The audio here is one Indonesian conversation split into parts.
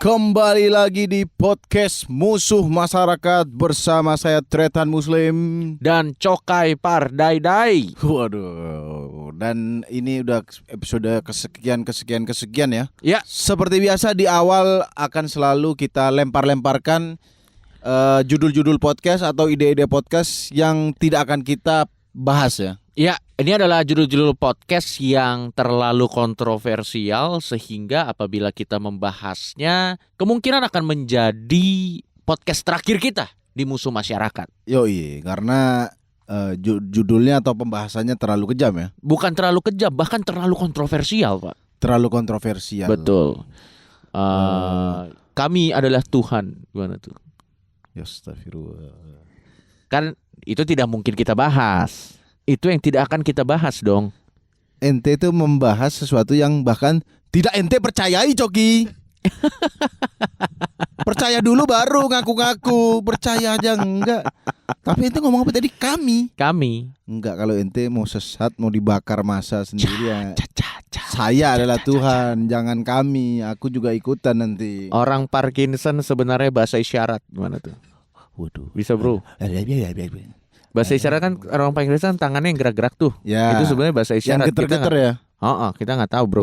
Kembali lagi di podcast Musuh Masyarakat bersama saya Tretan Muslim dan Cokai Pardaidai. Waduh, dan ini udah episode kesekian ya. Ya, Seperti biasa di awal akan selalu kita lempar-lemparkan judul-judul podcast atau ide-ide podcast yang tidak akan kita bahas ya. ya, ini adalah judul-judul podcast yang terlalu kontroversial sehingga apabila kita membahasnya kemungkinan akan menjadi podcast terakhir kita di Musuh Masyarakat. Yoi, karena judulnya atau pembahasannya terlalu kejam ya. Bukan terlalu kejam, bahkan terlalu kontroversial, Pak. Terlalu kontroversial. Betul. Kami adalah Tuhan. Gimana tuh? Ya astagfirullah. Kan itu tidak mungkin kita bahas. Itu yang tidak akan kita bahas dong. Ente itu membahas sesuatu yang bahkan tidak ente percayai, Coki. Percaya dulu baru ngaku-ngaku. Percaya aja enggak. Tapi ente ngomong apa tadi? Kami. Enggak, kalau ente mau sesat, mau dibakar masa sendirian. Saya adalah Tuhan, jangan kami. Aku juga ikutan nanti. Orang Parkinson sebenarnya bahasa isyarat. Gimana tuh? Waduh. Bisa bro. Bahasa isyarat kan orang Parkinson tangannya yang gerak-gerak tuh. Ya. Itu sebenarnya bahasa isyarat. Yang geter-geter ya. Kita nggak tahu bro.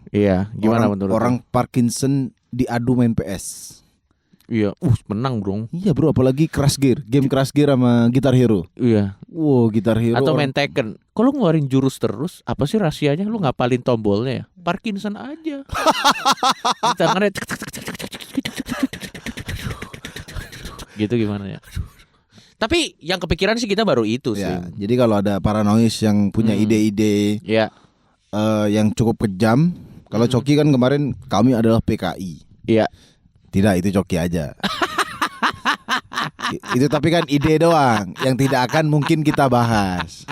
Iya. Gimana menurut orang Parkinson diadu main PS. Iya. Menang bro. Iya bro, apalagi Crash Gear, game Crash Gear sama Guitar Hero. Iya. Wow, Guitar Hero. Atau main Tekken. Kalau ngeluarin jurus terus, apa sih rahasianya? Lu ngapalin tombolnya ya? Parkinson aja. Tangannya gitu gimana ya? Tapi yang kepikiran sih kita baru itu sih. Ya, jadi kalau ada paranoid yang punya ide-ide yang cukup kejam, kalau Coki kan kemarin kami adalah PKI. Iya. Tidak, itu Coki aja. Itu tapi kan ide doang yang tidak akan mungkin kita bahas.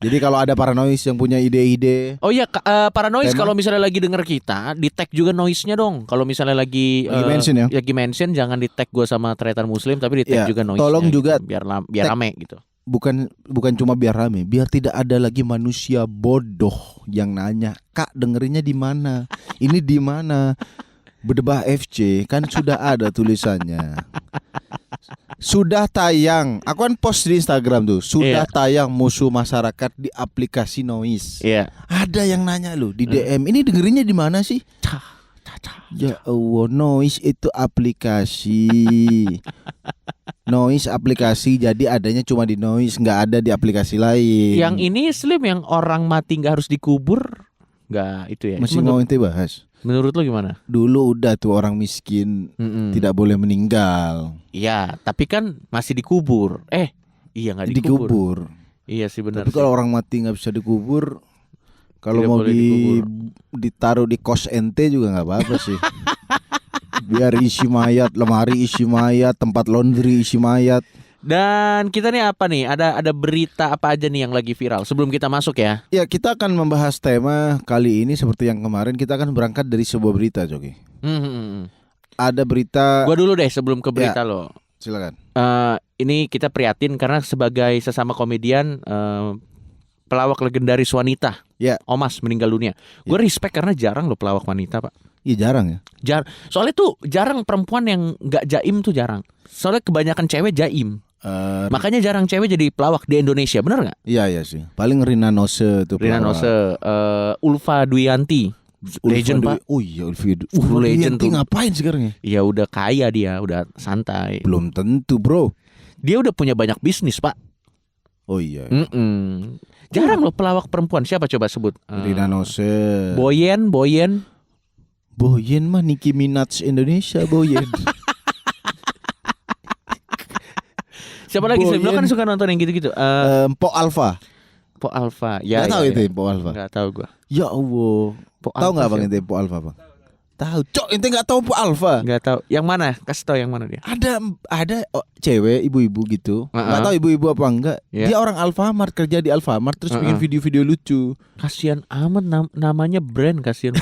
Jadi kalau ada paranoid yang punya ide-ide. Oh iya, paranoid kalau misalnya lagi denger kita, di tag juga noise-nya dong. Kalau misalnya lagi mention ya. Lagi mention jangan di tag gue sama Tretan Muslim, tapi di tag juga noise-nya. Tolong juga gitu, biar rame gitu. Bukan cuma biar rame, biar tidak ada lagi manusia bodoh yang nanya, "Kak, dengerinnya di mana? Ini di mana?" Berdebah FC kan sudah ada tulisannya. Sudah tayang. Aku kan post di Instagram tuh. Sudah tayang Musuh Masyarakat di aplikasi Noise. Iya. Ada yang nanya loh di DM. Ini dengerinnya di mana sih? Ya Allah, Noise itu aplikasi. Noise aplikasi, jadi adanya cuma di Noise, nggak ada di aplikasi lain. Yang ini Slim yang orang mati nggak harus dikubur, nggak itu ya? Masih mau ente bahas? Menurut lo gimana? Dulu udah tuh orang miskin tidak boleh meninggal. Iya, tapi kan masih dikubur. Iya nggak dikubur. Iya sih benar. Tapi kalau orang mati nggak bisa dikubur, kalau mau ditaruh di kos ente juga nggak apa-apa sih. Biar isi mayat, lemari isi mayat, tempat laundry isi mayat. Dan kita nih apa nih? Ada berita apa aja nih yang lagi viral sebelum kita masuk ya? Ya, kita akan membahas tema kali ini seperti yang kemarin. Kita akan berangkat dari sebuah berita, Coki. Ada berita. Gua dulu deh sebelum ke berita lo. Silakan. Ini kita prihatin karena sebagai sesama komedian, pelawak legendaris wanita, Omas meninggal dunia. Gue respect karena jarang lo pelawak wanita, Pak. Iya jarang ya. Soalnya tuh jarang perempuan yang nggak jaim tuh jarang. Soalnya kebanyakan cewek jaim. Makanya jarang cewek jadi pelawak di Indonesia, bener nggak? Iya sih. Paling Rina Nose tuh. Rina Nose, Ulfa Dwiyanti, legend Pak. Oh iya, Ulfa legend tuh. Ngapain sekarang ya? Ya udah kaya dia, udah santai. Belum tentu bro. Dia udah punya banyak bisnis Pak. Oh iya. Jarang loh pelawak perempuan. Siapa coba sebut? Rina Nose. Boyen mah Nicki Minaj Indonesia, Boyen. Siapa lagi? Lo kan suka nonton yang gitu-gitu. Mpok Alfa. Ya. Gak tahu itu Mpok Alfa. Gak tahu gue. Ya Allah. Tahu nggak bang itu Mpok Alfa bang? Tahu. Cok, ente nggak tahu Mpok Alfa? Nggak tahu. Yang mana? Kasih tahu yang mana dia? Ada cewek ibu-ibu gitu. Nggak tahu ibu-ibu apa enggak. Dia orang Alfamart, kerja di Alfamart terus bikin video-video lucu. Kasian amat namanya brand, kasian.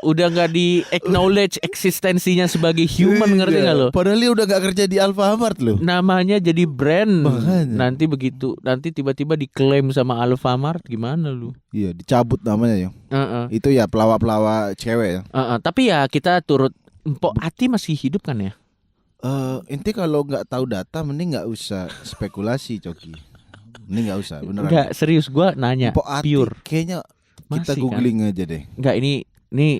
udah nggak di acknowledge eksistensinya sebagai human, ngerti Iya. nggak lo? Padahal dia udah gak kerja di Alfamart loh. Namanya jadi brand. Makanya. Nanti tiba-tiba diklaim sama Alfamart, gimana lu? Iya, dicabut namanya ya. Heeh. Itu ya pelawak-pelawak cewek ya. Tapi ya kita turut Mpok Ati masih hidup kan ya? Inti kalau nggak tahu data mending nggak usah spekulasi, Coki. Mending nggak usah, beneran. Enggak, serius gua nanya. Mpok Ati, Pure. kayaknya kita Masih, googling aja deh. Enggak, ini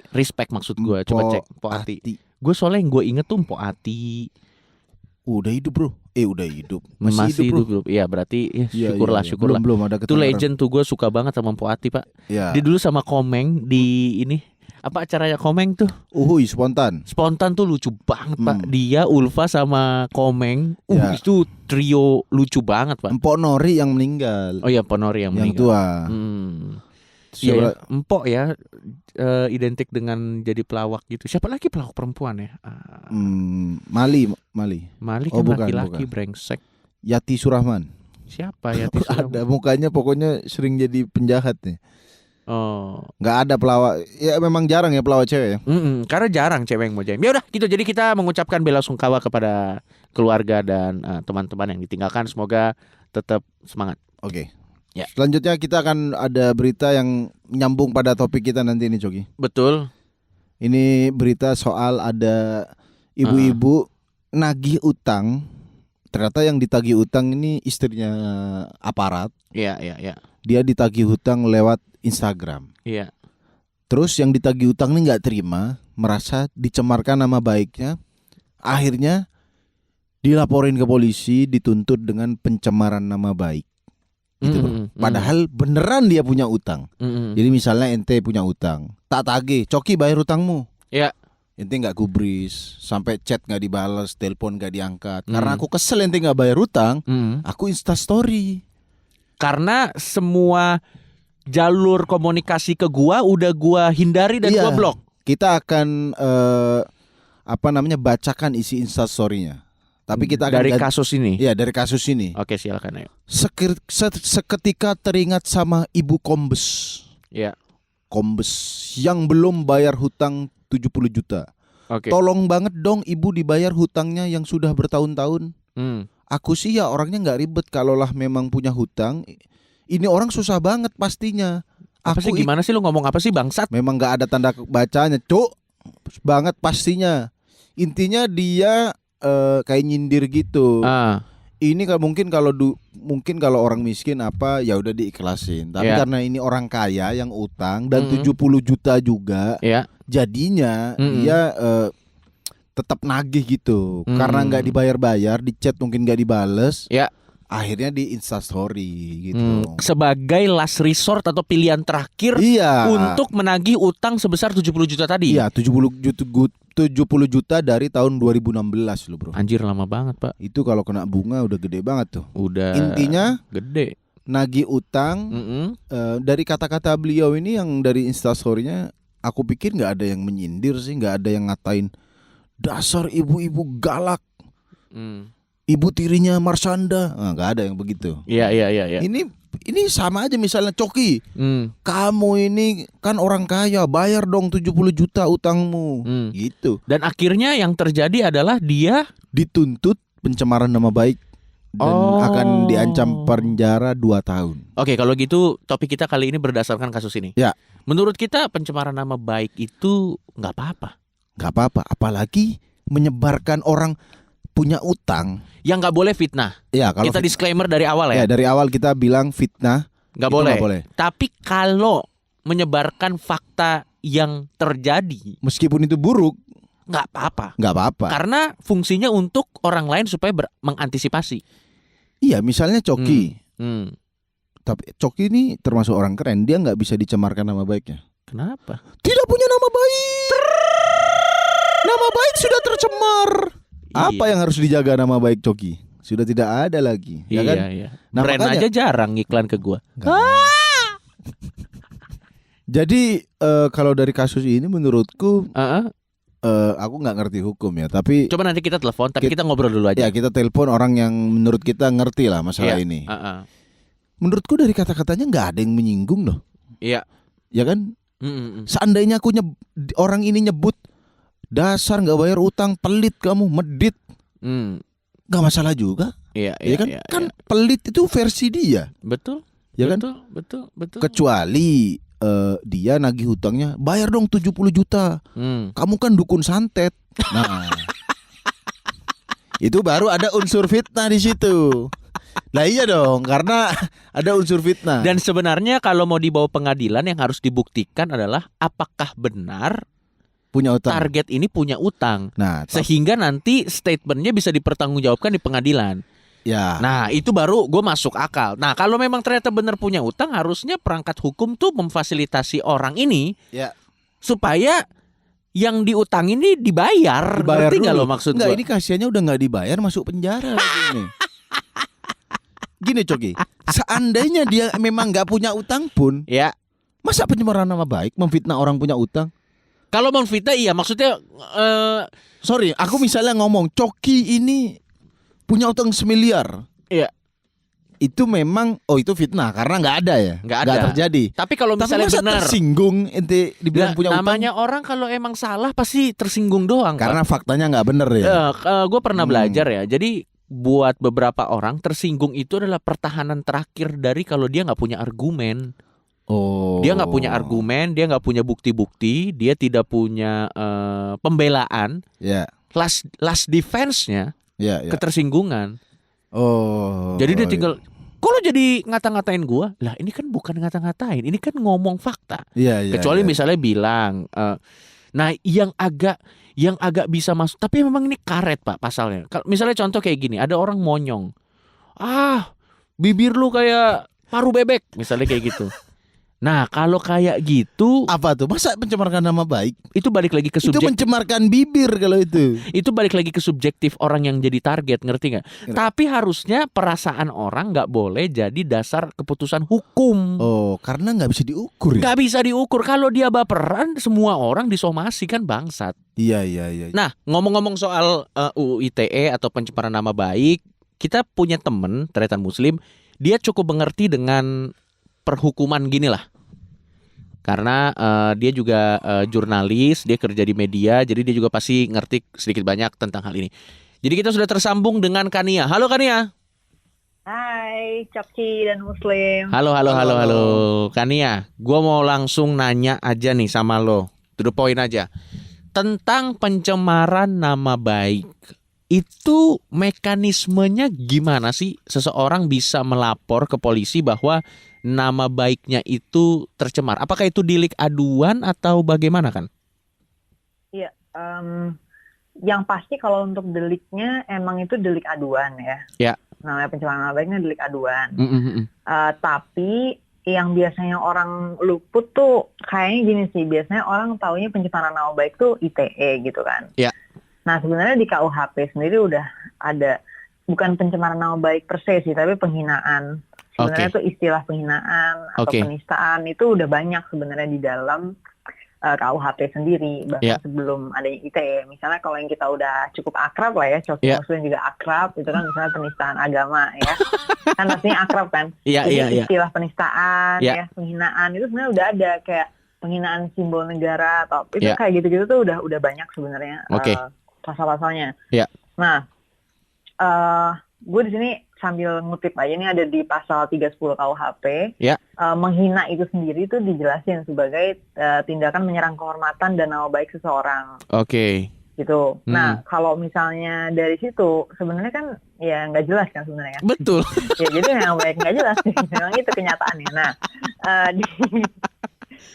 respect maksud gua. Coba cek Mpok Ati. Gue soalnya yang gue inget tuh Mpok Ati Udah hidup bro. Udah hidup. masih hidup hidup. Iya berarti ya, Iya, syukurlah iya. syukurlah. Belum ada Itu ketenaran. legend tuh, gue suka banget sama Mpok Ati pak. Ya. Dia dulu sama Komeng di ini apa acaranya Komeng tuh, Uhuy spontan. Spontan tuh lucu banget pak. Hmm. Dia, Ulfa sama Komeng, Ya. itu trio lucu banget pak. Empok Nori yang meninggal. Oh iya, Ponori yang yang meninggal. tua. Iya ya, Siapa- Empok ya, identik dengan jadi pelawak gitu. Siapa lagi pelawak perempuan ya? Mali. Mali Oh, kan bukan, laki-laki bukan. brengsek. Yati Surahman. Siapa ya? Ada mukanya pokoknya sering jadi penjahat nih. Oh, Nggak ada pelawak. Ya memang jarang ya pelawak cewek ya. karena jarang cewek yang mau jaim. Ya udah gitu. Jadi kita mengucapkan bela sungkawa kepada keluarga dan teman-teman yang ditinggalkan. Semoga tetap semangat. Oke. Ya. Selanjutnya kita akan ada berita yang nyambung pada topik kita nanti ini, Coki. Betul. Ini berita soal ada ibu-ibu nagih utang. Ternyata yang ditagih utang ini istrinya aparat. Iya. Dia ditagih hutang lewat Instagram. Iya. Terus yang ditagih utang ini nggak terima, merasa dicemarkan nama baiknya. Akhirnya dilaporin ke polisi, dituntut dengan pencemaran nama baik. Gitu, bro. Padahal beneran dia punya utang. Jadi misalnya ente punya utang, tak tagih, Coki bayar utangmu. Ya. Ente nggak gubris, sampai chat nggak dibalas, telepon nggak diangkat. Karena aku kesel ente nggak bayar utang, aku Instastory. Karena semua jalur komunikasi ke gua udah gua hindari dan Iya. gua blok. Kita akan bacakan isi Instastory-nya. Tapi kita akan dari kasus ini. Iya, dari kasus ini. Oke, silakan ayo. Seketika teringat sama Ibu Kombes. Ya. Kombes yang belum bayar hutang 70 juta. Oke. Tolong banget dong ibu dibayar hutangnya yang sudah bertahun-tahun. Aku sih ya orangnya nggak ribet, kalaulah memang punya hutang. Ini orang susah banget pastinya. Apa sih, gimana sih lu ngomong apa sih bangsat? Memang nggak ada tanda bacanya, cuk. Banget pastinya. Intinya dia kayak nyindir gitu. Ini mungkin kalau orang miskin apa ya udah diikhlasin. Tapi Ya. karena ini orang kaya yang utang dan 70 juta juga. Ya. Jadinya dia tetap nagih gitu. Karena nggak dibayar-bayar, di chat mungkin nggak dibales. Ya. Akhirnya di Instastory gitu. Sebagai last resort atau pilihan terakhir Iya. untuk menagih utang sebesar 70 juta tadi. Iya, 70 juta dari tahun 2016 loh, bro. Anjir, lama banget, Pak. Itu kalau kena bunga udah gede banget tuh. Udah. Intinya gede. nagih utang. Dari kata-kata beliau ini yang dari Instastory-nya, aku pikir nggak ada yang menyindir sih, nggak ada yang ngatain dasar ibu-ibu galak, ibu tirinya Marshanda, nggak ada yang begitu. Iya. Ini sama aja misalnya Coki, kamu ini kan orang kaya, bayar dong 70 juta utangmu, gitu. Dan akhirnya yang terjadi adalah dia Dituntut pencemaran nama baik dan akan diancam penjara 2 tahun. Oke, kalau gitu topik kita kali ini berdasarkan kasus ini. Ya. Menurut kita pencemaran nama baik itu nggak apa-apa. Nggak apa-apa, apalagi menyebarkan orang punya utang. Yang nggak boleh fitnah. Ya, kalau Kita disclaimer dari awal ya. ya dari awal kita bilang fitnah Nggak itu boleh. nggak boleh. Tapi kalau menyebarkan fakta yang terjadi, Meskipun itu buruk, nggak apa-apa. nggak apa-apa. Karena fungsinya untuk orang lain supaya mengantisipasi. Iya, misalnya Coki. Hmm. Tapi Coki ini termasuk orang keren, dia nggak bisa dicemarkan nama baiknya. Kenapa? Tidak punya nama baik. Nama baik sudah tercemar. Apa yang harus dijaga nama baik Coki? Sudah tidak ada lagi, ya kan? Iya. Nah, Brand makanya- aja jarang iklan ke gua. Jadi kalau dari kasus ini menurutku aku nggak ngerti hukum ya, tapi Coba nanti kita telepon, tapi kita ngobrol dulu aja. ya kita telepon orang yang menurut kita ngerti lah masalah Iya. ini. Menurutku dari kata-katanya nggak ada yang menyinggung loh, Iya. ya kan? Seandainya orang ini nyebut dasar nggak bayar utang, pelit kamu, medit, nggak masalah juga. Iya, Ya kan? Kan pelit itu versi dia. Betul. Ya kan? Betul. Kecuali dia nagih hutangnya, bayar dong 70 juta. Kamu kan dukun santet. Nah, itu baru ada unsur fitnah di situ. Lah iya dong, karena ada unsur fitnah. Dan sebenarnya kalau mau dibawa pengadilan yang harus dibuktikan adalah apakah benar punya utang. target ini punya utang. Nah, Sehingga nanti statementnya bisa dipertanggungjawabkan di pengadilan. ya. Nah itu baru gue masuk akal. Nah kalau memang ternyata benar punya utang, harusnya perangkat hukum tuh memfasilitasi orang ini Ya. supaya yang diutang ini dibayar. Ngerti nggak lo maksud Enggak, gue? ini kasihannya udah nggak dibayar masuk penjara gini. Gini Coki, seandainya dia memang nggak punya utang pun, Ya. masa pencemaran nama baik memfitnah orang punya utang? Kalau memfitnah iya, maksudnya Sorry, aku misalnya ngomong Coki ini punya utang 1 miliar. Iya. Itu memang itu fitnah karena nggak ada ya, Nggak ada. terjadi. Tapi kalau Tapi misalnya masa benar, tersinggung ente dibilang nggak, punya utang? namanya orang kalau emang salah pasti tersinggung doang. Karena faktanya nggak bener ya. Gue pernah belajar ya. Jadi buat beberapa orang tersinggung itu adalah pertahanan terakhir dari kalau dia nggak punya argumen. Oh. Dia nggak punya argumen, dia nggak punya bukti-bukti, dia tidak punya pembelaan. Ya, Last defense-nya ya. ketersinggungan. Oh. Jadi dia tinggal, kok lo jadi ngata-ngatain gua? Lah ini kan bukan ngata-ngatain, ini kan ngomong fakta. Iya. Kecuali misalnya bilang, nah yang agak bisa masuk, tapi memang ini karet Pak pasalnya. Kalau misalnya contoh kayak gini, ada orang monyong, bibir lu kayak paru bebek, misalnya kayak gitu. Nah kalau kayak gitu, apa tuh? Masa mencemarkan nama baik? itu balik lagi ke Itu subjektif. mencemarkan bibir kalau itu. Itu balik lagi ke subjektif orang yang jadi target, ngerti nggak? Tapi harusnya perasaan orang nggak boleh jadi dasar keputusan hukum. Oh, karena nggak bisa diukur ya? Nggak bisa diukur. Kalau dia baperan, semua orang disomasi kan bangsat. Iya. Nah, ngomong-ngomong soal UU ITE atau pencemaran nama baik, kita punya temen ternyata Muslim, dia cukup mengerti dengan perhukuman gini lah. Karena dia juga jurnalis, dia kerja di media, jadi dia juga pasti ngerti sedikit banyak tentang hal ini. Jadi kita sudah tersambung dengan Kania. Halo Kania. Hai, Coki dan Muslim. Halo. Kania, gua mau langsung nanya aja nih sama lo. To the point aja. Tentang pencemaran nama baik. Itu mekanismenya gimana sih seseorang bisa melapor ke polisi bahwa nama baiknya itu tercemar? Apakah itu delik aduan atau bagaimana kan? Iya, yang pasti kalau untuk deliknya emang itu delik aduan ya. Ya. Namanya pencemaran nama baiknya delik aduan. Tapi yang biasanya orang luput tuh kayaknya gini sih, biasanya orang taunya pencemaran nama baik tuh ITE gitu kan. Ya. Nah sebenarnya di KUHP sendiri udah ada, bukan pencemaran nama baik per se sih, tapi penghinaan. Sebenarnya tuh istilah penghinaan atau penistaan itu udah banyak sebenarnya di dalam KUHP sendiri, bahkan sebelum adanya ITE. Misalnya kalau yang kita udah cukup akrab lah ya, Coki Muslim juga akrab, itu kan misalnya penistaan agama ya. Kan pastinya akrab kan. Jadi istilah penistaan ya, penghinaan itu sebenarnya udah ada, kayak penghinaan simbol negara atau itu kayak gitu-gitu tuh udah banyak sebenarnya pasal-pasalnya. Nah, gue di sini sambil ngutip aja nih, ada di pasal 310 KUHP. Menghina itu sendiri itu dijelasin sebagai tindakan menyerang kehormatan dan nama baik seseorang. Gitu. Nah, kalau misalnya dari situ sebenarnya kan ya nggak jelas kan sebenarnya. Betul. Ya jadi yang baik nggak jelas sih. Memang itu kenyataannya. Nah,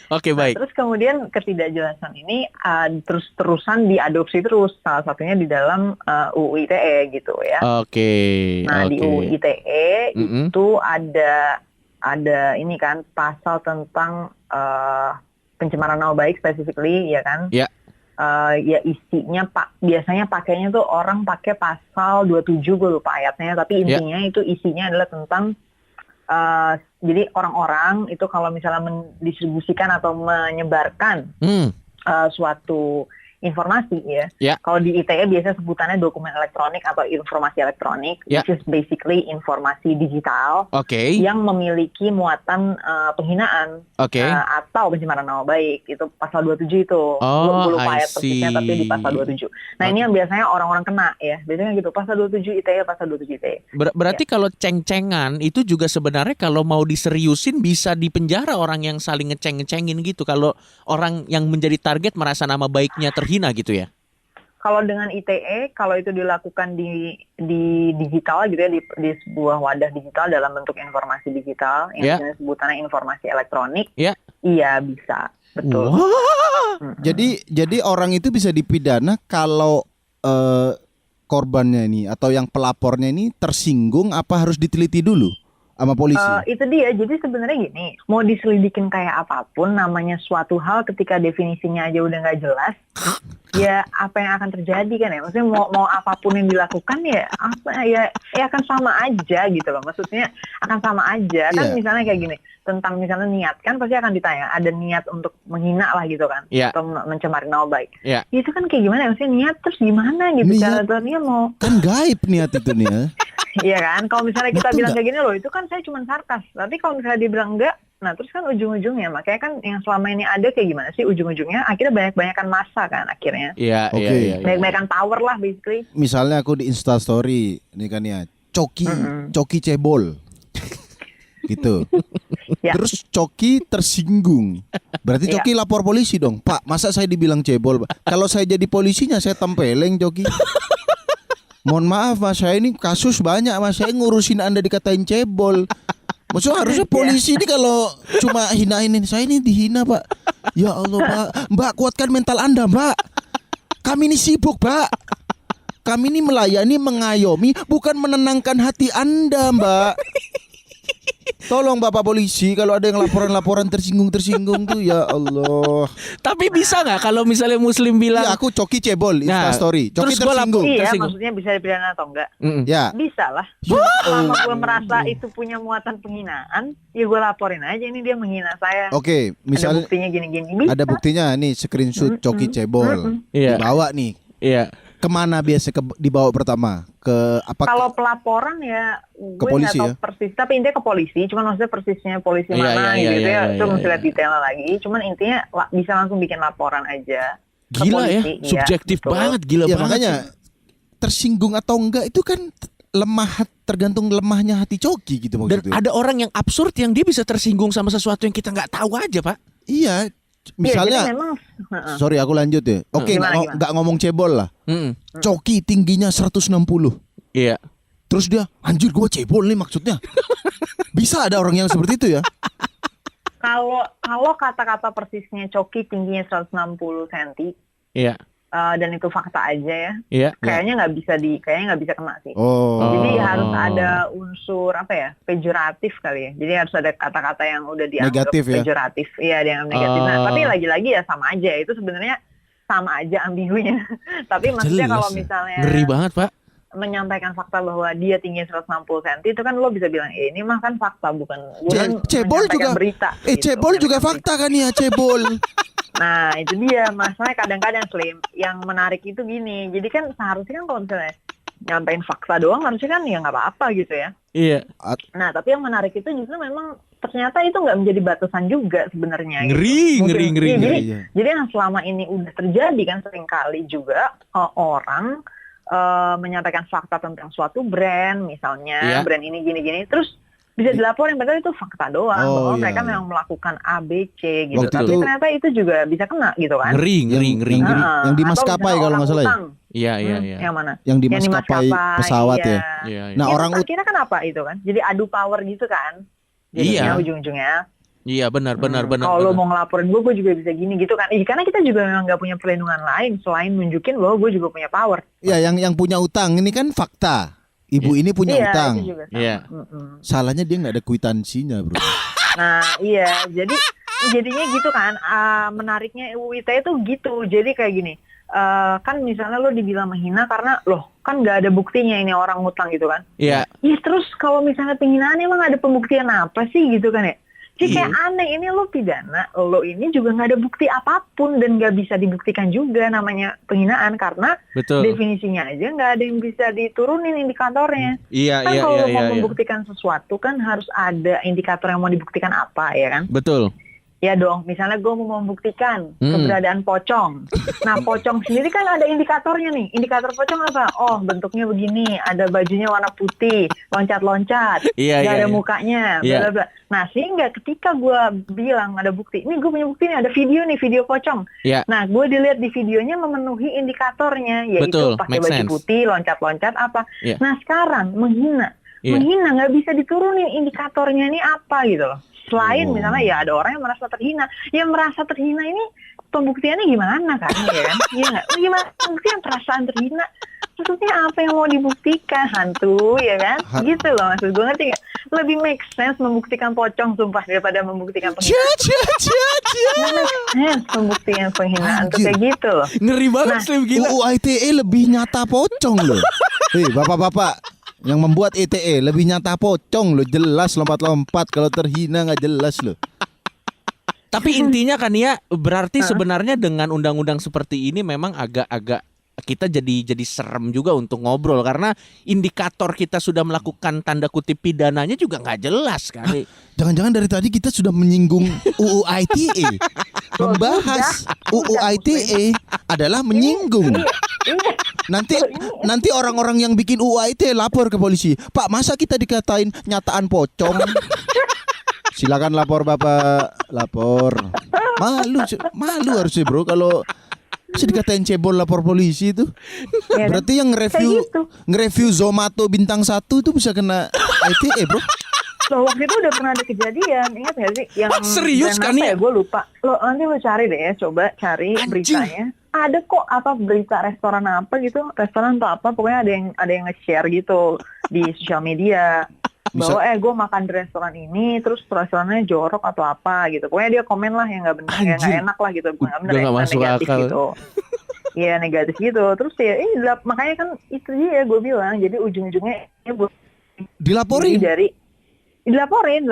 baik. Terus kemudian ketidakjelasan ini terus-terusan diadopsi terus, salah satunya di dalam UU ITE gitu ya. Di UU ITE itu ada ini kan pasal tentang pencemaran nama baik specifically ya kan. Ya isinya biasanya pakainya tuh orang pakai pasal 27, gue lupa ayatnya, tapi intinya itu isinya adalah tentang jadi orang-orang itu kalau misalnya mendistribusikan atau menyebarkan suatu informasi ya. Ya. Kalau di ITE biasa sebutannya dokumen elektronik atau informasi elektronik, Ya. which is basically informasi digital Oke. yang memiliki muatan penghinaan Oke. atau pencemaran nama baik. Itu pasal 27 itu. Oh, Gue lupa I ayat persisnya see. tapi di pasal 27. Nah, ini yang biasanya orang-orang kena ya. Biasanya gitu, pasal 27 ITE, pasal 27 ITE. Berarti kalau ceng-cengan itu juga sebenarnya kalau mau diseriusin bisa dipenjara orang yang saling ngeceng-ngecengin gitu. Kalau orang yang menjadi target merasa nama baiknya terhina gitu ya. Kalau dengan ITE, kalau itu dilakukan di digital gitu ya, di sebuah wadah digital dalam bentuk informasi digital, Ya. yang sebutannya informasi elektronik, Ya. iya bisa, betul. Wah. Jadi orang itu bisa dipidana kalau korbannya ini atau yang pelapornya ini tersinggung apa harus diteliti dulu sama polisi? Itu dia, jadi sebenarnya gini, mau diselidikin kayak apapun, namanya suatu hal ketika definisinya aja udah nggak jelas, ya apa yang akan terjadi kan ya? Maksudnya mau apapun yang dilakukan ya akan sama aja gitu loh. Maksudnya akan sama aja kan. Iya. Misalnya kayak gini, tentang misalnya niat kan pasti akan ditanya, ada niat untuk menghina lah gitu kan, Iya. atau mencemari nama baik. Iya. Itu kan kayak gimana? Maksudnya niat terus gimana gitu? Niat. Cara dia mau Kan gaib niat itu nih ya. Iya kan, kalau misalnya kita Betul bilang nggak? kayak gini loh, itu kan saya cuma sarkas. Tapi kalau misalnya dia bilang enggak, nah terus kan ujung-ujungnya, makanya kan yang selama ini ada kayak gimana sih ujung-ujungnya, akhirnya banyak-banyakan massa kan akhirnya. Iya, Oke. iya. Banyak-banyakan power lah basically. Misalnya aku di Instastory ini kan ya, Coki cebol. Gitu. Ya. Terus Coki tersinggung. Berarti Ya. Coki lapor polisi dong. Pak, masa saya dibilang cebol, Pak? Kalau saya jadi polisinya saya tempeleng Coki. Mohon maaf Mas, saya ini kasus banyak Mas, saya ngurusin Anda dikatain cebol. Maksudnya harusnya polisi ini kalau cuma hinainin saya ini dihina Pak. Ya Allah Pak, Mbak kuatkan mental Anda Mbak. Kami ini sibuk Pak. Kami ini melayani, mengayomi, bukan menenangkan hati Anda Mbak. Tolong Bapak polisi, kalau ada yang laporan-laporan tersinggung tuh ya Allah. Tapi bisa nggak kalau misalnya Muslim bilang, Ya aku Coki cebol Nah, Instastory. Coki terus gua tersinggung. Iya, tersinggung. maksudnya bisa dipidana atau enggak? "Mm-mm." Ya. Bisa lah. Selama gue merasa itu punya muatan penghinaan, ya gue laporin aja ini dia menghina saya. Oke, Ada misal buktinya gini-gini. Bisa. ada buktinya nih screenshot Coki cebol. Iya. Dibawa nih. Iya. Kemana biasa dibawa pertama? Ke apa? Kalau pelaporan ya gue polisi nggak tahu ya? persis, tapi intinya ke polisi. Cuman maksudnya persisnya polisi Iya, mana iya, gitu iya, ya, iya, itu iya, mesti iya. lihat detailnya lagi. Cuman intinya bisa langsung bikin laporan aja. Ke Gila ya, polisi, iya, subjektif betul. banget, gila Ya banget. makanya sih. tersinggung atau enggak itu kan tergantung lemahnya hati Coki gitu Dan maksudnya. ada orang yang absurd yang dia bisa tersinggung sama sesuatu yang kita nggak tahu aja, Pak. Iya, Iya, misalnya jadi memang, sorry aku lanjut ya. Oke, Gimana? nggak ngomong cebol lah. Mm-mm. Coki tingginya 160. Iya. Terus dia, anjir gue cebol nih maksudnya. Bisa ada orang yang seperti itu ya? kalau kata-kata persisnya Coki tingginya 160 cm Iya. dan itu fakta aja ya, Iya. kayaknya nggak bisa kena sih. Oh. Jadi Oh. harus ada unsur apa ya, pejoratif kali ya. Jadi harus ada kata-kata yang udah dianggap Negatif ya? pejoratif. Iya, dianggap negatif. Nah, Oh. tapi lagi-lagi ya sama aja. Itu sebenarnya sama aja ambigunya. Tapi maksudnya Jelas kalau ya. misalnya Ngeri banget, Pak. menyampaikan fakta bahwa dia tingginya 160 cm itu kan lo bisa bilang ini mah kan fakta bukan Cebol menyampaikan juga berita. gitu, cebol juga menyampaikan fakta kan ya cebol. Nah itu dia masalahnya kadang-kadang Slim yang menarik itu gini, jadi kan seharusnya kan kalau misalnya nyampein fakta doang harusnya kan ya nggak apa-apa gitu ya. Iya. Nah tapi yang menarik itu justru memang ternyata itu nggak menjadi batasan juga sebenarnya. Ngeri, gitu. ngeri, Mungkin- ngeri, iya, ngeri. Jadi, jadi yang selama ini udah terjadi kan seringkali juga orang menyampaikan fakta tentang suatu brand misalnya, Iya. brand ini gini-gini terus bisa dilaporin padahal itu fakta doang Oh, bahwa iya, mereka iya. memang melakukan A, B, C gitu. Waktu Tapi itu- ternyata itu juga bisa kena gitu kan. Ngeri, ngeri, ngeri. yang- ngeri. yang di Atau maskapai misalnya kalau orang nggak salah ya? utang. Iya, iya, iya. Yang mana? Yang di Yang di maskapai pesawat ya. iya. Iya, iya. Nah, Ya, orang terus akhirnya kan apa itu kan? Jadi adu power gitu kan. Jadinya Iya. ujung-ujungnya. Iya, benar, benar, benar. Kalau lo benar. mau ngelaporin gue juga bisa gini gitu kan. Karena kita juga memang nggak punya perlindungan lain selain nunjukin bahwa gue juga punya power. Ya yang punya utang ini kan fakta. Ibu ini punya Iya, utang. itu juga sama. Iya. Salahnya dia nggak ada kwitansinya, bro. Nah, iya. Jadinya gitu kan. Menariknya UU ITE itu gitu. Jadi kayak gini. Kan misalnya lo dibilang menghina karena loh kan nggak ada buktinya ini orang ngutang gitu kan. Iya. Ya terus kalau misalnya penghinaan emang ada pembuktian apa sih gitu kan ya? Jadi kayak aneh, ini lo pidana, lo ini juga nggak ada bukti apapun dan nggak bisa dibuktikan juga namanya penghinaan karena Betul. definisinya aja nggak ada yang bisa diturunin indikatornya. Iya, Kan iya, kalau iya, mau iya. membuktikan sesuatu kan harus ada indikator yang mau dibuktikan apa ya kan? Betul. Ya dong, misalnya gue mau membuktikan keberadaan pocong. Nah, pocong sendiri kan ada indikatornya nih. Indikator pocong apa? Oh, bentuknya begini, ada bajunya warna putih, loncat-loncat, Iya, nggak iya, ada iya. mukanya, Iya. bla bla bla. Nah, sehingga ketika gue bilang ada bukti, ini gue punya bukti nih, ada video nih, video pocong. Iya. Nah, gue dilihat di videonya memenuhi indikatornya, yaitu Betul, pakai make baju sense. putih, loncat-loncat apa. Iya. Nah, sekarang menghina. Iya. Menghina nggak bisa diturunin indikatornya ini apa gitu loh. Selain Oh. misalnya ya ada orang yang merasa terhina. Yang merasa terhina ini pembuktiannya gimana kan? Ya kan? Iya nggak? Gimana pembuktian perasaan terhina? Maksudnya apa yang mau dibuktikan? Hantu ya kan? Gitu loh maksud gue, ngerti nggak? Lebih make sense membuktikan pocong sumpah daripada membuktikan penghinaan. Nggak make sense pembuktian penghinaan tuh kayak gitu loh. Ngeri banget Nah, Slim, gila. UU ITE lebih nyata pocong loh. Hei bapak-bapak yang membuat ITE lebih nyata pocong loh, jelas lompat-lompat, kalau terhina nggak jelas loh. Tapi intinya kan ya, berarti sebenarnya dengan undang-undang seperti ini memang agak-agak kita jadi serem juga untuk ngobrol karena indikator kita sudah melakukan tanda kutip pidananya juga nggak jelas kan. Jangan-jangan dari tadi kita sudah menyinggung UU ITE. Membahas UU ITE adalah menyinggung. Nanti orang-orang yang bikin UU ITE lapor ke polisi. Pak, masa kita dikatain nyataan pocong? Silakan lapor Bapak, lapor. Malu harusnya bro kalau dikatain cebol lapor polisi itu. Ya kan? Berarti yang Kayak gitu. nge-review Zomato bintang 1 itu bisa kena ITE bro. Loh, waktu itu udah pernah ada kejadian, ingat gak sih? Yang Serius brand kan apa ya? Gue lupa. Lo nanti lo cari deh ya, coba cari beritanya. Ada kok apa berita restoran apa gitu, restoran atau apa, pokoknya ada yang nge-share gitu di sosial media. Bahwa gue makan di restoran ini, terus restorannya jorok atau apa gitu. Pokoknya dia komen lah yang nggak benar, yang nggak enak lah gitu, bukan nggak benar, Udah nggak yang masuk negatif akal. gitu. Iya negatif gitu. Terus ya, makanya kan itu dia gue bilang. Jadi ujung-ujungnya Dilaporin. Dilaporin.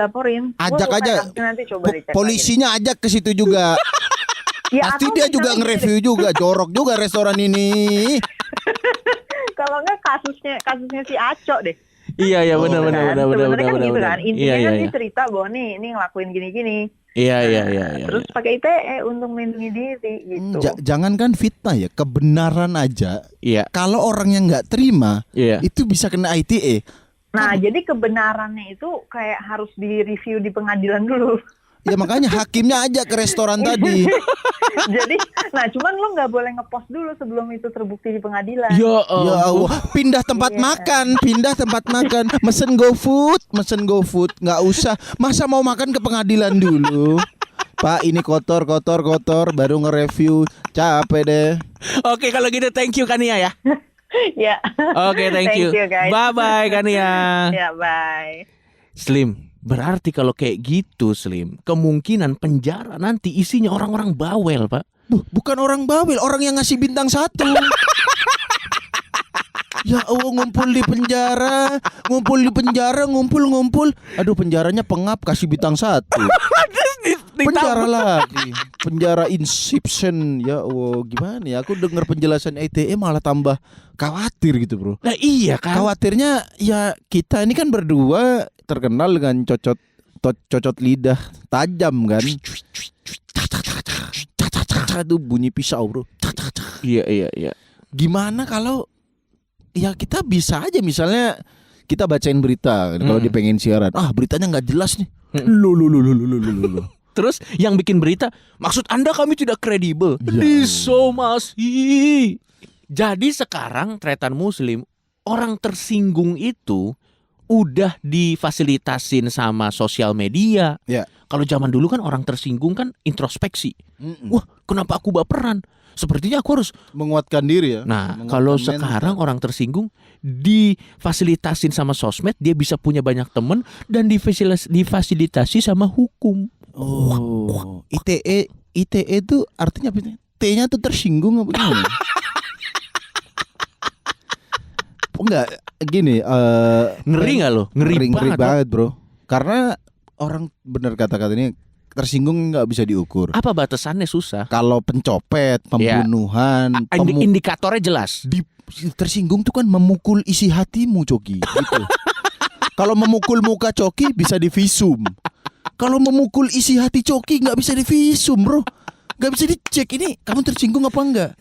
Ajak Gua lupa aja. kasusnya, nanti coba dicek Polisinya ajak ke situ juga. lagi. Ya, Pasti atau dia juga misalnya nge-review juga, jorok juga restoran ini. kalau nggak kasusnya si Aco deh. Iya benar. Sebenarnya kan gitu kan. Intinya Iya, kan iya. dia cerita bahwa nih ngelakuin gini-gini. Iya. Terus pakai ITE untuk melindungi diri gitu. Jangankan fitnah ya, kebenaran aja. Iya. Kalau orang yang nggak terima, Iya. itu bisa kena ITE. Nah, jadi kebenarannya itu kayak harus di-review di pengadilan dulu. Ya makanya hakimnya ajak ke restoran tadi. Jadi, nah cuman lo nggak boleh ngepost dulu sebelum itu terbukti di pengadilan. Ya Ya Allah, pindah tempat makan, mesen GoFood, nggak usah. Masa mau makan ke pengadilan dulu? Pak, ini kotor, baru nge-review. Capek deh. Oke, kalau gitu thank you Kania ya. Ya. Oke, thank you. guys. Bye-bye Kania. Ya, bye. Slim, berarti kalau kayak gitu Slim, kemungkinan penjara nanti isinya orang-orang bawel, Pak. Bukan orang bawel, orang yang ngasih bintang 1. Ya Allah, ngumpul di penjara, ngumpul. Aduh, penjaranya pengap, kasih bintang 1. Penjara lagi, penjara Inception. Ya Allah, gimana ya? Aku dengar penjelasan ITE malah tambah khawatir gitu bro. Nah iya kan. Khawatirnya ya kita ini kan berdua terkenal dengan cocot lidah tajam kan. Itu bunyi pisau bro. Iya. Gimana kalau ya kita bisa aja misalnya kita bacain berita kalau dia pengen siaran. Beritanya nggak jelas nih. Loh. Terus yang bikin berita, maksud Anda kami tidak kredibel. Ya. Disomasi. Jadi sekarang Tretan Muslim, orang tersinggung itu udah difasilitasin sama sosial media. Ya. Kalau zaman dulu kan orang tersinggung kan introspeksi. Wah, kenapa aku baperan? Sepertinya aku harus Menguatkan diri ya. Nah, Menguatkan kalau mental. sekarang orang tersinggung difasilitasin sama sosmed, dia bisa punya banyak temen dan difasilitasi sama hukum. Oh, ITE itu artinya apa? T-nya tuh tersinggung apa gimana? Enggak, gini. Ngeri nggak lo? Ngeri banget, banget bro. Karena orang benar kata-kata ini, tersinggung nggak bisa diukur. Apa batasannya susah? Kalau pencopet, pembunuhan, Indikatornya jelas. Tersinggung tuh kan memukul isi hatimu, Coki. Gitu. Kalau memukul muka Coki bisa divisum. Kalau memukul isi hati Coki nggak bisa divisum, bro. Nggak bisa dicek ini kamu tersinggung apa enggak.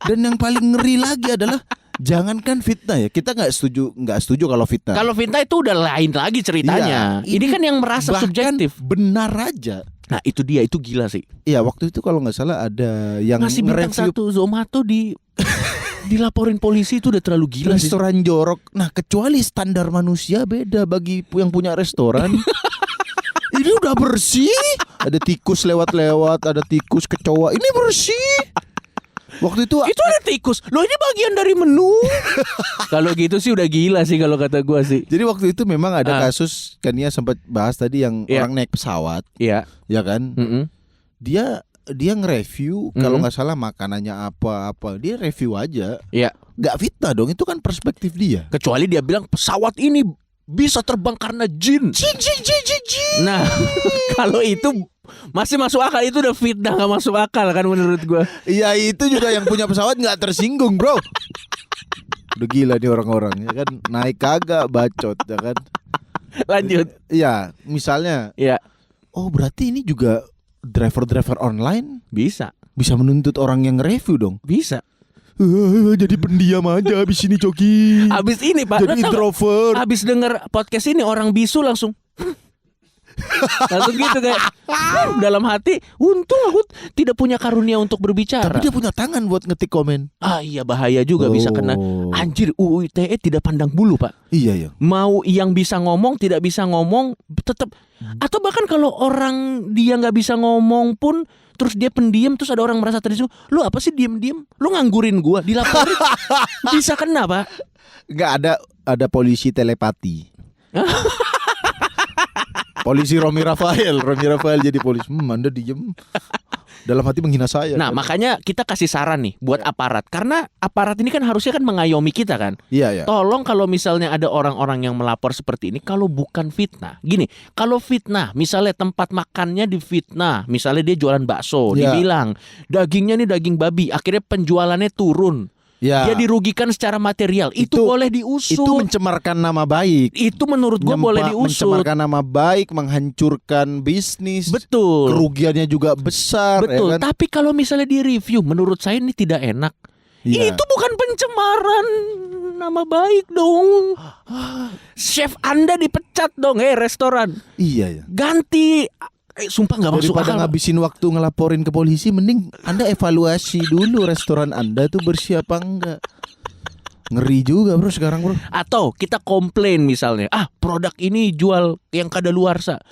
Dan yang paling ngeri lagi adalah jangankan fitnah ya, kita nggak setuju kalau fitnah. Kalau fitnah itu udah lain lagi ceritanya. Iya, ini kan yang merasa subjektif. Benar aja. Nah itu dia, itu gila sih. Iya waktu itu kalau nggak salah ada yang ngasih bintang nge-review 1 Zomato dilaporin polisi, itu udah terlalu gila sih. restoran jorok. Nah kecuali standar manusia beda bagi yang punya restoran. Ini udah bersih. Ada tikus lewat-lewat, ada tikus kecoa. Ini bersih. Waktu itu ada tikus. Loh ini bagian dari menu. Kalau gitu sih udah gila sih kalau kata gua sih. jadi waktu itu memang ada kasus kan ya, sempat bahas tadi yang orang naik pesawat. Iya. Ya kan? Dia nge-review kalau nggak salah makanannya apa. Dia review aja. Iya. Nggak fitnah dong, itu kan perspektif dia. Kecuali dia bilang pesawat ini bisa terbang karena jin. Jin. Nah, kalau itu masih masuk akal, itu udah fitnah, nggak masuk akal kan menurut gua. Iya itu juga yang punya pesawat nggak tersinggung, bro. Udah gila nih orang-orang ya kan, naik kagak bacot ya kan. Lanjut. Iya, misalnya. Iya. Oh berarti ini juga driver online Bisa menuntut orang yang review dong. Bisa. Jadi pendiam aja abis ini, Coki. Abis ini Pak, jadi introvert. abis denger podcast ini orang bisu langsung langsung gitu kayak dalam hati, untung aku tidak punya karunia untuk berbicara. Tapi dia punya tangan buat ngetik komen. Ah iya, bahaya juga bisa kena. Anjir, UU ITE tidak pandang bulu Pak. Iya. Mau yang bisa ngomong, tidak bisa ngomong tetap. Atau bahkan kalau orang dia nggak bisa ngomong pun, terus dia pendiam, terus ada orang merasa tersinggung, lu apa sih diem-diem? Lu nganggurin gua, dilaporin. Bisa kena Pak. Nggak ada polisi telepati. Polisi Romi Rafael jadi polisi. Anda diem. Dalam hati menghina saya. Nah, kan? makanya kita kasih saran nih buat aparat, karena aparat ini kan harusnya kan mengayomi kita kan. Iya. Tolong kalau misalnya ada orang-orang yang melapor seperti ini, kalau bukan fitnah. Gini, kalau fitnah, misalnya tempat makannya difitnah, misalnya dia jualan bakso, dibilang dagingnya nih daging babi, akhirnya penjualannya turun. Ya. Dia dirugikan secara material. Itu boleh diusut. Itu mencemarkan nama baik. Itu menurut gue boleh diusut. Mencemarkan nama baik, menghancurkan bisnis. Betul. Kerugiannya juga besar. Betul. Ya kan? Tapi kalau misalnya di review, menurut saya ini tidak enak. Ya. Itu bukan pencemaran nama baik dong. Chef Anda dipecat dong, restoran. Iya. Ganti. Sumpah nggak masuk akal. Daripada ngabisin waktu ngelaporin ke polisi, mending Anda evaluasi dulu restoran Anda tuh bersih apa enggak. Ngeri juga bro sekarang bro. Atau kita komplain misalnya, produk ini jual yang kadaluarsa.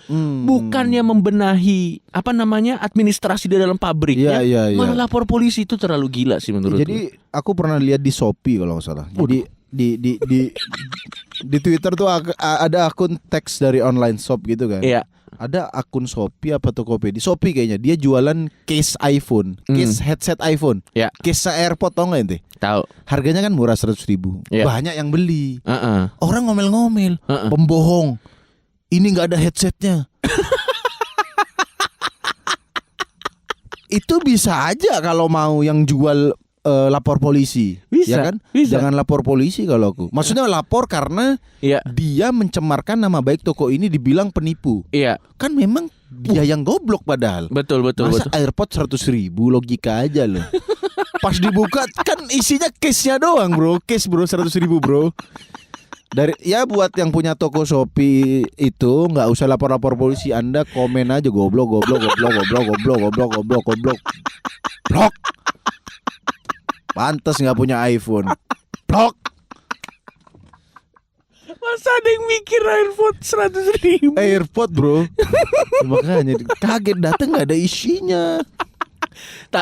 Bukannya membenahi administrasi di dalam pabriknya, malah lapor polisi. Itu terlalu gila sih menurut Jadi aku pernah lihat di Shopee kalau nggak salah. Jadi di Twitter tuh ada akun teks dari online shop gitu kan. Iya. Ada akun Shopee apa Tokopedia, di Shopee kayaknya, dia jualan case iPhone, case headset iPhone, case AirPod, tau nggak ente? Tahu. Harganya kan murah 100.000, banyak yang beli. Orang ngomel-ngomel, pembohong, ini nggak ada headsetnya. Itu bisa aja kalau mau yang jual lapor polisi, bisa, ya kan? Bisa. Jangan lapor polisi kalau aku. Maksudnya lapor karena dia mencemarkan nama baik toko ini, dibilang penipu. Iya. Kan memang dia yang goblok padahal. Betul. Masa AirPod 100.000, logika aja loh. Pas dibuka kan isinya case-nya doang bro, case bro 100.000 bro. Buat yang punya toko Shopee itu nggak usah lapor polisi, Anda komen aja goblok. Blok. Pantes nggak punya iPhone. Blok. Masa ada yang mikir AirPod 100.000? AirPod bro. Makanya kaget datang nggak ada isinya.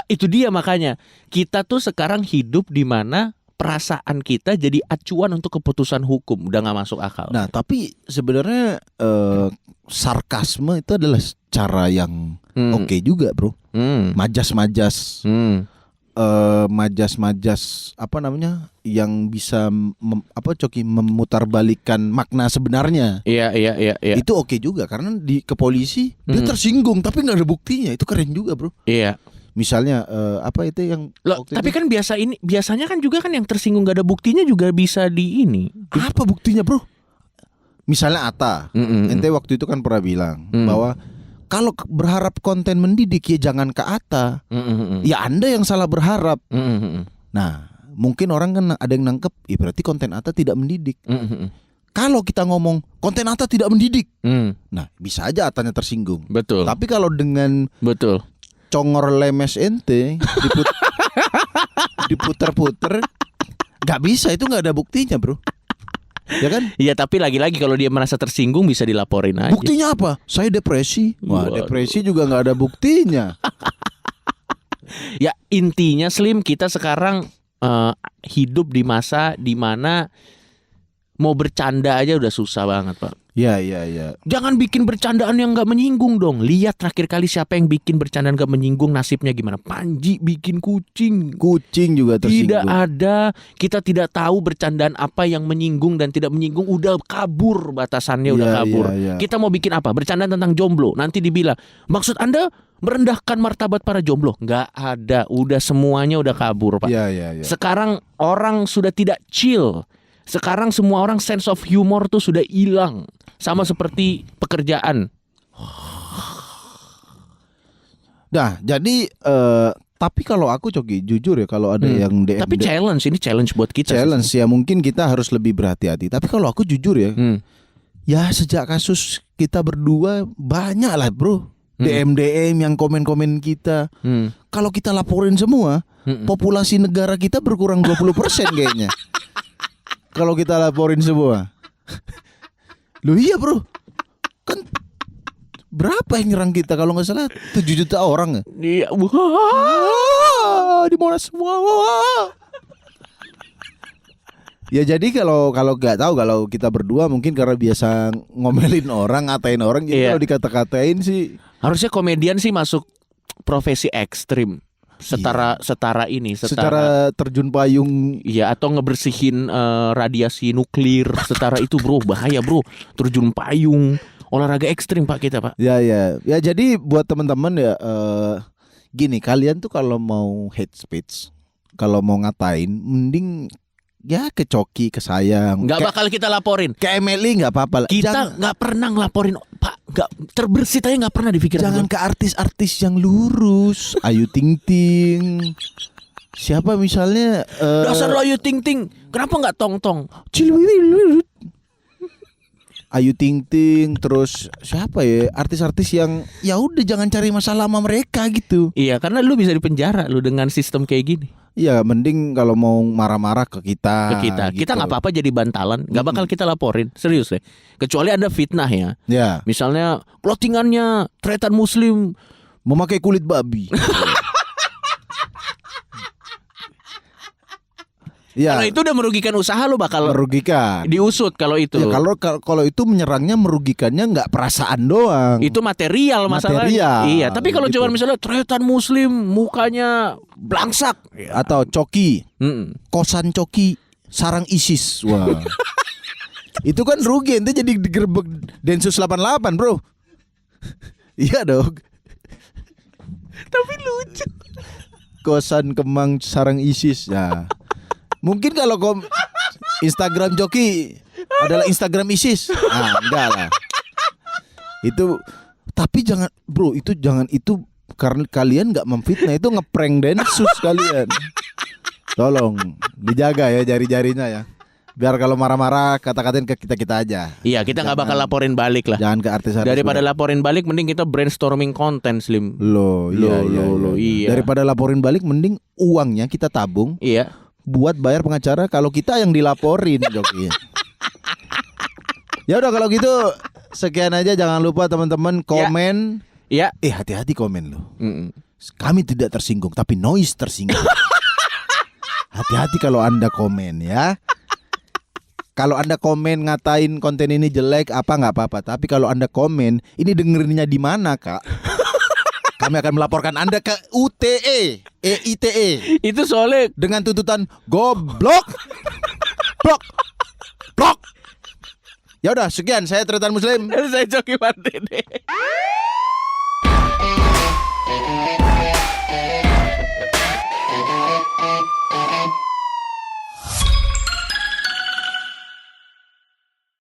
Itu dia makanya kita tuh sekarang hidup di mana perasaan kita jadi acuan untuk keputusan hukum. Udah nggak masuk akal. Nah tapi sebenarnya sarkasme itu adalah cara yang oke juga bro. Majas-majas. majas-majas apa namanya yang bisa memutarbalikkan makna sebenarnya. Iya. Itu oke juga karena ke polisi dia tersinggung tapi nggak ada buktinya. Itu keren juga, bro. Iya. Misalnya apa itu yang tapi kan biasanya kan juga kan yang tersinggung gak ada buktinya juga bisa di ini. Apa buktinya, bro? Misalnya Atta, ente waktu itu kan pernah bilang bahwa kalau berharap konten mendidik ya jangan ke Atta. Ya Anda yang salah berharap. Nah, mungkin orang kan ada yang nangkep, ya berarti konten Atta tidak mendidik. Kalau kita ngomong konten Atta tidak mendidik, nah bisa aja Attanya tersinggung. Betul. Tapi kalau dengan congor lemes ente diputer-puter, nggak bisa, itu nggak ada buktinya, bro. Ya kan? Iya, tapi lagi-lagi kalau dia merasa tersinggung bisa dilaporin aja. Buktinya apa? Saya depresi. Wah, depresi juga nggak ada buktinya. Ya intinya Slim, kita sekarang hidup di masa dimana mau bercanda aja udah susah banget, Pak. Ya. Jangan bikin bercandaan yang gak menyinggung dong. Lihat terakhir kali siapa yang bikin bercandaan gak menyinggung, nasibnya gimana. Panji bikin kucing. Kucing juga tersinggung. Tidak ada. Kita tidak tahu bercandaan apa yang menyinggung dan tidak menyinggung. Udah kabur batasannya, udah kabur. Kita mau bikin apa? Bercandaan tentang jomblo. Nanti dibilang, maksud Anda merendahkan martabat para jomblo? Gak ada. Udah semuanya udah kabur, Pak. Ya. Sekarang orang sudah tidak chill. Sekarang semua orang sense of humor tuh sudah hilang. Sama seperti pekerjaan. Nah, jadi tapi kalau aku Coki jujur ya, kalau ada yang DM, tapi ini challenge buat kita. Challenge ya, mungkin kita harus lebih berhati-hati. Tapi kalau aku jujur ya, ya sejak kasus kita berdua banyak lah, bro. DM yang komen-komen kita. Kalau kita laporin semua, populasi negara kita berkurang 20% kayaknya. Kalau kita laporin semua. Loh iya, bro. Kan berapa yang nyerang kita kalau nggak salah 7 juta orang ya? Iya. Di Monas semua. Ya jadi kalau nggak tahu, kalau kita berdua mungkin karena biasa ngomelin orang, ngatain orang, jadi kalau dikata-katain sih. Harusnya komedian sih masuk profesi ekstrim. Setara terjun payung, iya, atau ngebersihin radiasi nuklir, setara itu, bro, bahaya, bro. Terjun payung, olahraga ekstrim, Pak, kita, Pak. Ya jadi buat teman-teman ya, gini, kalian tuh kalau mau hate speech, kalau mau ngatain, mending ya ke Coki, ke saya. Nggak bakal kita laporin. Ke Emily nggak apa-apa. Kita nggak pernah ngelaporin, Pak. Nggak terbersit aja nggak pernah dipikirin. Jangan ke artis-artis yang lurus. Ayu Ting Ting. Siapa misalnya? Dasar lo Ayu Ting Ting. Kenapa nggak Tong Tong? Ayu Ting Ting, terus siapa ya? Artis-artis yang ya udah jangan cari masalah sama mereka gitu. Iya, karena lu bisa dipenjara lu dengan sistem kayak gini. Iya, mending kalau mau marah-marah ke kita. Gitu. Kita nggak apa-apa jadi bantalan, nggak bakal kita laporin, serius deh. Kecuali ada fitnah ya. Ya. Misalnya clothingannya tretan Muslim memakai kulit babi. Ya. Kalau itu udah merugikan usaha, lu bakal merugikan. Diusut kalau itu. Ya, kalau itu menyerangnya, merugikannya nggak perasaan doang. Itu material masalahnya. Iya, tapi kalau gitu. cuma misalnya tretan Muslim mukanya blangsak atau Coki, kosan Coki sarang ISIS. Wah. Itu kan rugi, ente jadi digerebek Densus 88, bro. Iya dong. Tapi lucu. Kosan Kemang sarang ISIS. Ya. Mungkin kalau Instagram Coki adalah Instagram ISIS. Nah, enggak lah. Itu, tapi jangan, bro, itu karena kalian nggak memfitnah, itu ngeprank Densus kalian. Tolong dijaga ya jari-jarinya ya. Biar kalau marah-marah kata-katain ke kita aja. Iya, kita nggak bakal laporin balik lah. Jangan ke artis-artis. Daripada laporin balik, mending kita brainstorming konten, Slim. Iya. Daripada laporin balik, mending uangnya kita tabung. Iya. Buat bayar pengacara kalau kita yang dilaporin, Joki. Ya udah kalau gitu sekian aja, jangan lupa teman-teman komen. Iya. Hati-hati komen lo. Kami tidak tersinggung tapi noise tersinggung. Hati-hati kalau Anda komen ya. Kalau Anda komen ngatain konten ini jelek apa nggak apa-apa, tapi kalau Anda komen ini dengerinnya di mana, Kak? Kami akan melaporkan Anda ke UTE, EITE Itu soalnya dengan tuntutan goblok. Blok. Blok. Ya udah, sekian saya Tretan Muslim. saya Coki Martini.